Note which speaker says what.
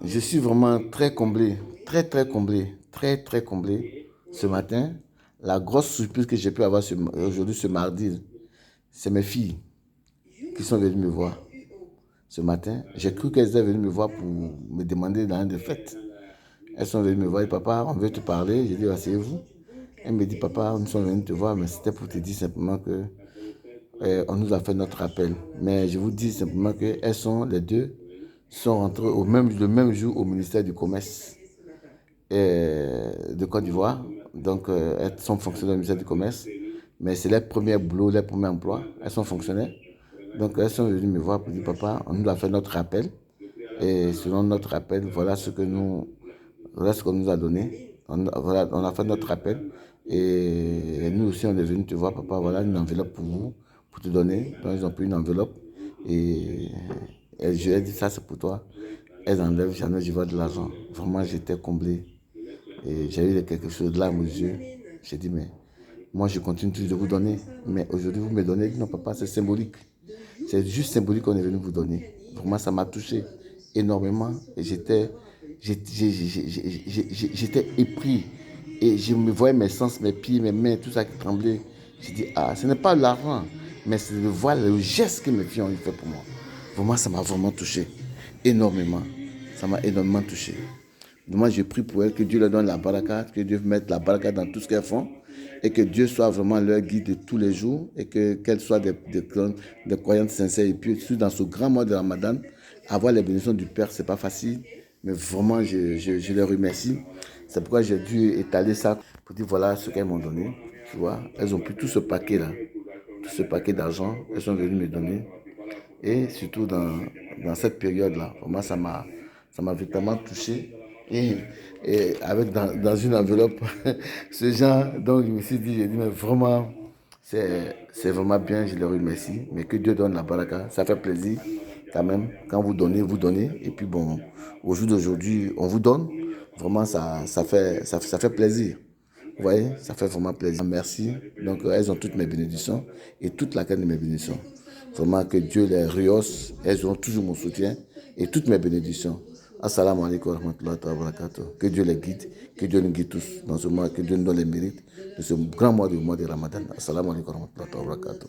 Speaker 1: Je suis vraiment très comblé, très comblé, très comblé ce matin. La grosse surprise que j'ai pu avoir aujourd'hui, ce mardi, c'est mes filles qui sont venues me voir ce matin. J'ai cru qu'elles étaient venues me voir pour me demander dans des fêtes. Elles sont venues me voir et papa, on veut te parler. J'ai dit, asseyez-vous. Elle me dit, papa, nous sommes venus te voir, mais c'était pour te dire simplement que on nous a fait notre appel. Mais je vous dis simplement qu'elles sont, les deux, sont rentrées le même jour au ministère du Commerce de Côte d'Ivoire. Donc, elles sont fonctionnaires au ministère du Commerce. Mais c'est leur premier boulot, leur premier emploi. Elles sont fonctionnaires. Donc, elles sont venues me voir pour dire, papa, on nous a fait notre appel. Et selon notre appel, voilà ce qu'on nous a donné. On a fait notre appel. Et nous aussi, on est venu te voir, papa, voilà une enveloppe pour vous, pour te donner. Donc, ils ont pris une enveloppe. Et, je lui ai dit, ça, c'est pour toi. Elles enlèvent, jamais je vois de l'argent. Vraiment, j'étais comblé. Et j'ai eu quelque chose de larmes aux yeux. J'ai dit, mais moi, je continue toujours de vous donner. Mais aujourd'hui, vous me donnez. Non, papa, c'est symbolique. C'est juste symbolique qu'on est venu vous donner. Vraiment, ça m'a touché énormément. Et j'étais épris. Et je me voyais mes sens, mes pieds, mes mains, tout ça qui tremblait. J'ai dit, ah, ce n'est pas l'argent, mais c'est de voir le geste que mes filles ont fait pour moi. Vraiment, ça m'a vraiment touché. Énormément. Ça m'a énormément touché. Moi, je prie pour elles, que Dieu leur donne la baraka, que Dieu mette la baraka dans tout ce qu'elles font, et que Dieu soit vraiment leur guide de tous les jours, et qu'elles soient des croyantes sincères. Et puis, surtout dans ce grand mois de Ramadan, avoir les bénédictions du Père, c'est pas facile, mais vraiment, je les remercie. C'est pourquoi j'ai dû étaler ça pour dire voilà ce qu'elles m'ont donné. Tu vois, elles ont pris tout ce paquet-là, tout ce paquet d'argent, elles sont venues me donner. Et surtout dans cette période-là, vraiment, ça m'a véritablement touché. Et, et avec dans une enveloppe, ce genre, donc je me suis dit, j'ai dit, mais vraiment, c'est vraiment bien, je les remercie. Mais que Dieu donne la baraka, ça fait plaisir quand même. Quand vous donnez, vous donnez. Et puis bon, au jour d'aujourd'hui, on vous donne. Vraiment, ça fait plaisir. Vous voyez, ça fait vraiment plaisir. Merci. Donc, elles ont toutes mes bénédictions et toute la canne de mes bénédictions. Vraiment que Dieu les rehausse. Elles ont toujours mon soutien et toutes mes bénédictions. Assalamu alaikum wa rahmatullahi wa barakatuh. Que Dieu les guide, que Dieu nous guide tous dans ce mois, que Dieu nous donne les mérites de ce grand mois du mois de Ramadan. Assalamu alaikum wa rahmatullahi wa barakatuh.